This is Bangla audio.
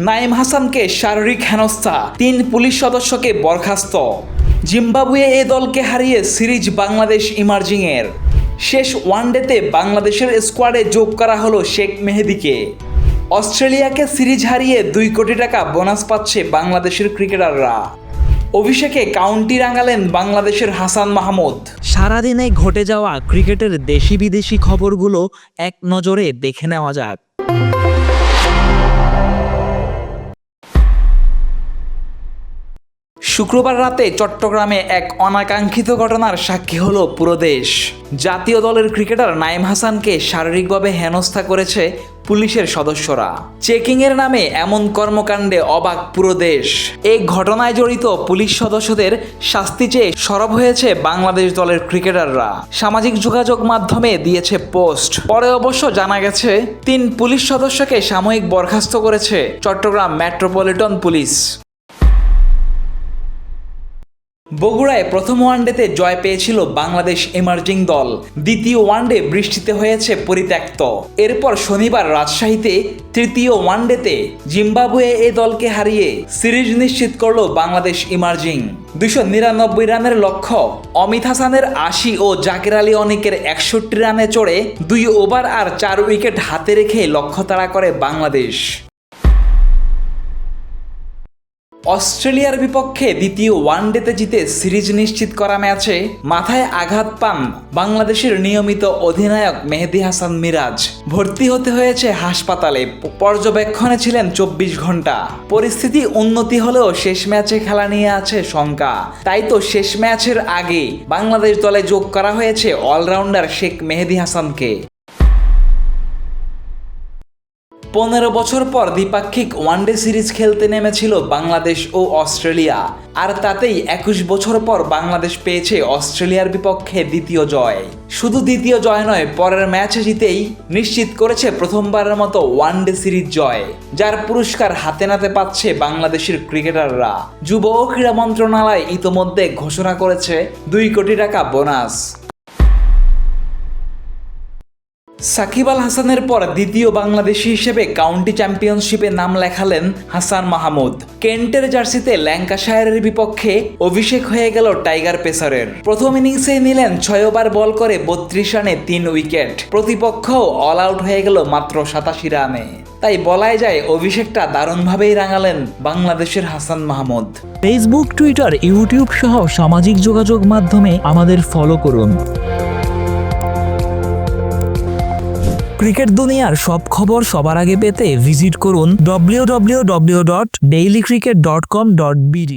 নাইম হাসানকে শারীরিক হেনস্থা, 3 পুলিশ সদস্যকে বরখাস্ত। জিম্বাবুয়ে এ দলকে হারিয়ে সিরিজ বাংলাদেশ ইমার্জিংয়ের। শেষ ওয়ানডেতে বাংলাদেশের স্কোয়াডে যোগ করা হলো শেখ মেহেদীকে। অস্ট্রেলিয়াকে সিরিজ হারিয়ে 2 কোটি টাকা বোনাস পাচ্ছে বাংলাদেশের ক্রিকেটাররা। অভিষেকে কাউন্টি রাঙালেন বাংলাদেশের হাসান মাহমুদ। সারাদিনে ঘটে যাওয়া ক্রিকেটের দেশি বিদেশি খবরগুলো এক নজরে দেখে নেওয়া যাক। শুক্রবার রাতে চট্টগ্রামে এক অনাকাঙ্ক্ষিত ঘটনার সাক্ষী হলো পুরো দেশ। জাতীয় দলের ক্রিকেটার নাইম হাসানকে শারীরিকভাবে হেনস্থা করেছে পুলিশের সদস্যরা। চেকিংয়ের নামে এমন কর্মকাণ্ডে অবাক পুরো দেশ। এই ঘটনায় জড়িত পুলিশ সদস্যদের শাস্তি চেয়ে সরব হয়েছে বাংলাদেশ দলের ক্রিকেটাররা। সামাজিক যোগাযোগ মাধ্যমে দিয়েছে পোস্ট। পরে অবশ্য জানা গেছে 3 পুলিশ সদস্যকে সাময়িক বরখাস্ত করেছে চট্টগ্রাম মেট্রোপলিটন পুলিশ। বগুড়ায় প্রথম ওয়ানডেতে জয় পেয়েছিল বাংলাদেশ ইমার্জিং দল। দ্বিতীয় ওয়ানডে বৃষ্টিতে হয়েছে পরিত্যক্ত। এরপর শনিবার রাজশাহীতে তৃতীয় ওয়ানডেতে জিম্বাবুয়ে এ দলকে হারিয়ে সিরিজ নিশ্চিত করল বাংলাদেশ ইমার্জিং। 299 রানের লক্ষ্য, অমিত হাসানের 80 ও জাকের আলী অনিকের 61 রানে চড়ে 2 ওভার আর 4 উইকেট হাতে রেখে লক্ষ্য তাড়া করে বাংলাদেশ। অস্ট্রেলিয়ার বিপক্ষে দ্বিতীয় ওয়ানডেতে জিতে সিরিজ নিশ্চিত করা ম্যাচে মাথায় আঘাত পান বাংলাদেশের নিয়মিত অধিনায়ক মেহেদী হাসান মিরাজ। ভর্তি হতে হয়েছে হাসপাতালে। পর্যবেক্ষণে ছিলেন 24 ঘন্টা। পরিস্থিতি উন্নতি হলেও শেষ ম্যাচে খেলা নিয়ে আছে শঙ্কা। তাই তো শেষ ম্যাচের আগে বাংলাদেশ দলে যোগ করা হয়েছে অলরাউন্ডার শেখ মেহেদী হাসানকে। 15 বছর পর দ্বিপাক্ষিক ওয়ানডে সিরিজ খেলতে নেমেছিল বাংলাদেশ ও অস্ট্রেলিয়া। আর তাতেই 21 বছর পর বাংলাদেশ পেয়েছে অস্ট্রেলিয়ার বিপক্ষে দ্বিতীয় জয়। শুধু দ্বিতীয় জয় নয়, পরের ম্যাচে জিতেই নিশ্চিত করেছে প্রথমবারের মতো ওয়ানডে সিরিজ জয়, যার পুরস্কার হাতে নাতে পাচ্ছে বাংলাদেশের ক্রিকেটাররা। যুব ও ক্রীড়া মন্ত্রণালয় ইতোমধ্যে ঘোষণা করেছে 2 কোটি টাকা বোনাস। সাকিব আল হাসানের পর দ্বিতীয় বাংলাদেশি হিসেবে কাউন্টি চ্যাম্পিয়নশিপে নাম লেখালেন হাসান মাহমুদ। কেন্টের জার্সিতে ল্যাঙ্কাশায়ারের বিপক্ষে অভিষেক হয়ে গেল টাইগার পেসারের। প্রথম ইনিংসে নিলেন 6 ওভার বল করে 32 রানে 3 উইকেট। প্রতিপক্ষও অল আউট হয়ে গেল মাত্র 87 রানে। তাই বলাই যায় অভিষেকটা দারুণভাবেই রাঙালেন বাংলাদেশের Hasan Mahmud. Facebook, Twitter, YouTube সহ সামাজিক যোগাযোগ মাধ্যমে আমাদের ফলো করুন। ক্রিকেট দুনিয়ার সব খবর সবার আগে পেতে ভিজিট করুন www.dailycricket.com.bd।